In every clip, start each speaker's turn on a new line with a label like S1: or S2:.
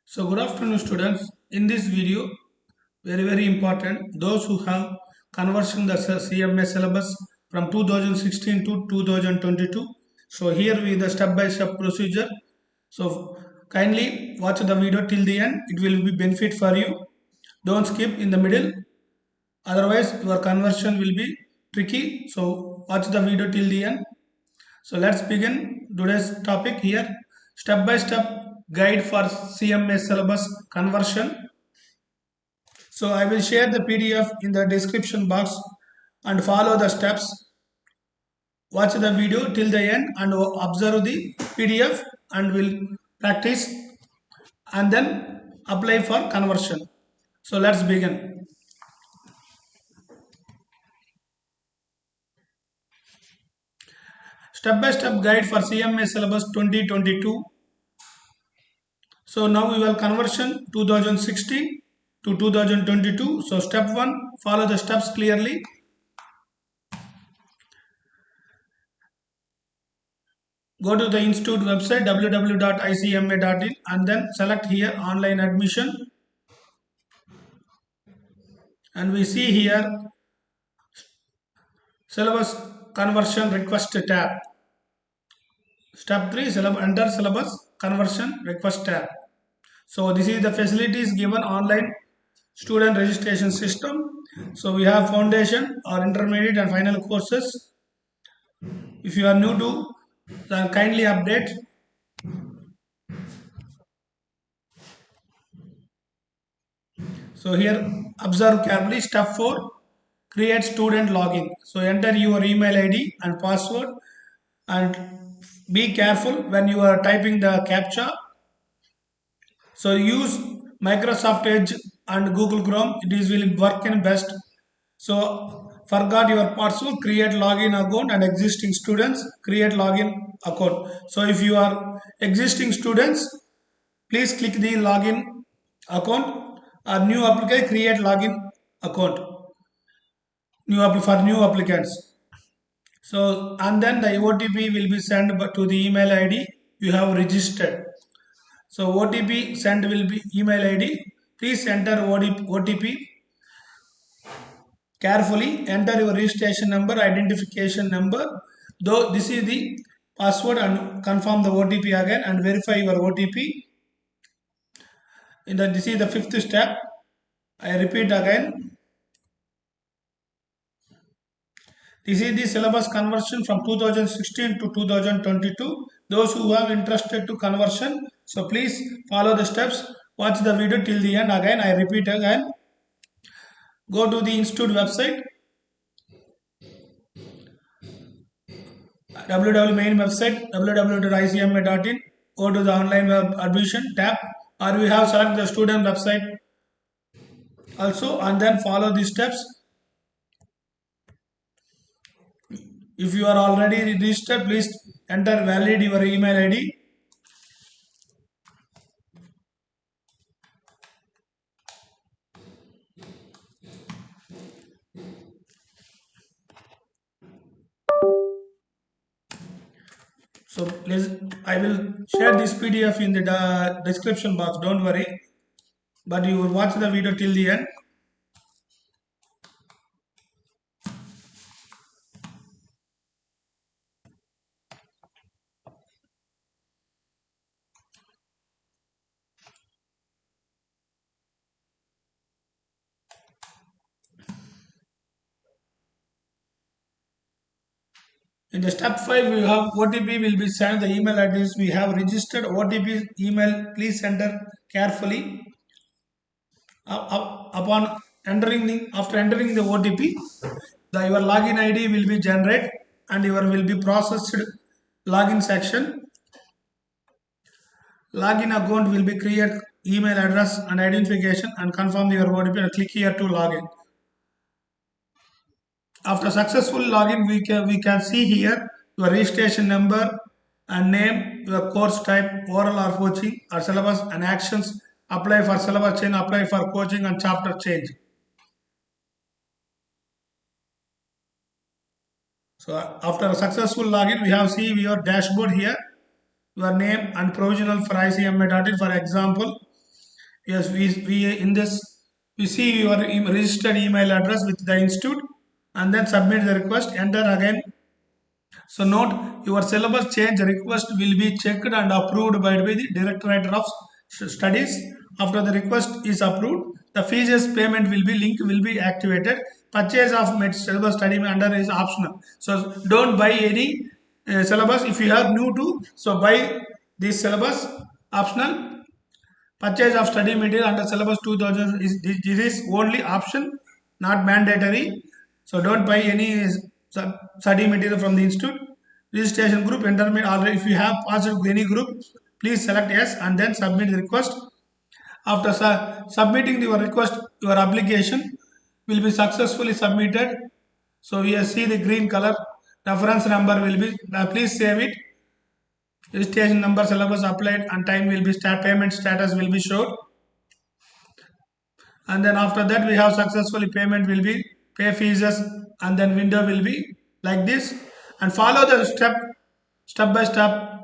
S1: So good afternoon students. In this video, very important, those who have conversion the CMA syllabus from 2016 to 2022. So here we the step by step procedure. So kindly watch the video till the end. It will be benefit for you. Don't skip in the middle. Otherwise your conversion will be tricky. So watch the video till the end. So let's begin today's topic here. Step by step guide for CMA syllabus conversion. So I will share the PDF in the description box and follow the steps. Watch the video till the end and observe the PDF and will practice and then apply for conversion. So let's begin. Step by step guide for CMA syllabus 2022. So now we will conversion 2016 to 2022. So step 1, follow the steps clearly. Go to the institute website www.icma.in and then select here online admission. And we see here syllabus conversion request tab. Step 3, enter syllabus conversion request tab. So this is the facilities given online student registration system. So we have foundation or intermediate and final courses. If you are new to, then kindly update. So here observe carefully. Step 4, create student login. So enter your email ID and password and be careful when you are typing the captcha. So use Microsoft Edge and Google Chrome. It is will work in best. So forgot your password, create login account, and existing students create login account. So if you are existing students, please click the login account or new applicant create login account for new applicants. So and then the OTP will be sent to the email ID you have registered. So OTP sent will be email ID. Please enter OTP carefully. Enter your registration number, identification number. Though this is the password and confirm the OTP again and verify your OTP. This is the 5th step. I repeat again. This is the syllabus conversion from 2016 to 2022. Those who have interested to conversion, so please follow the steps. Watch the video till the end. Again, I repeat again. Go to the institute website, main website, www.icma.in. Go to the online web admission tab, or we have select the student website also, and then follow the steps. If you are already registered, please enter valid your email ID. So please, I will share this PDF in the description box. Don't worry, but you will watch the video till the end. In the step 5, we have OTP will be sent. The email address we have registered OTP email. Please enter carefully. Upon after entering the OTP, your login ID will be generated and your will be processed login section. Login account will be create email address and identification and confirm your OTP and click here to login. After successful login, we can see here your registration number and name, your course type, oral or coaching or syllabus and actions. Apply for syllabus change, apply for coaching and chapter change. So after successful login, we have see your dashboard here, your name and provisional for ICMA.in. For example, Yes, we in this we see your registered email address with the institute and then submit the request, enter again. So note, your syllabus change request will be checked and approved by the Directorate of Studies. After the request is approved, the fees payment will be link will be activated. Purchase of syllabus study under is optional. So don't buy any syllabus if you are new to. So buy this syllabus optional. Purchase of study material under syllabus 2000 is this is only option, not mandatory. So don't buy any study material from the institute. Registration group, intermediate, or if you have passed any group, please select yes and then submit the request. After submitting your request, your application will be successfully submitted. So we see the green color reference number will be. Please save it. Registration number, syllabus applied, and time will be payment status will be showed. And then after that we have successfully payment will be pay fees, and then window will be like this, and follow the step by step.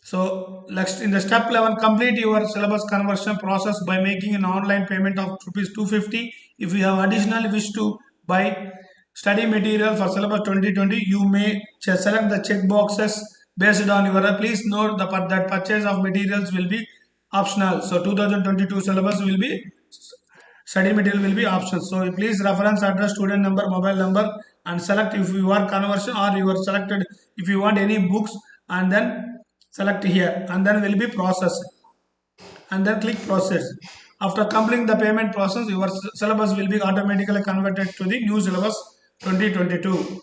S1: So next in the step 11, complete your syllabus conversion process by making an online payment of rupees 250. If you have additionally wish to buy study material for syllabus 2020, you may select the check boxes based on your. Please note that purchase of materials will be optional. So 2022 syllabus will be study material will be optional. So please reference address, student number, mobile number, and select if you want conversion or you are selected if you want any books, and then select here and then will be processed and then click process. After completing the payment process, your syllabus will be automatically converted to the new syllabus 2022.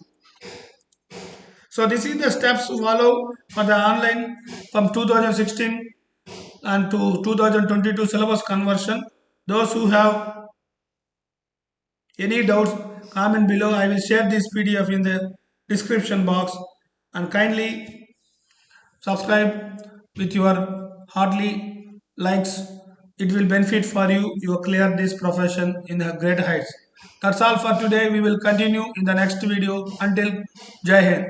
S1: So this is the steps to follow for the online from 2016 and to 2022 syllabus conversion. Those who have any doubts, comment below. I will share this PDF in the description box, and kindly subscribe with your heartily likes. It will benefit for you. You clear this profession in a great heights. That's all for today. We will continue in the next video. Until Jai Hind.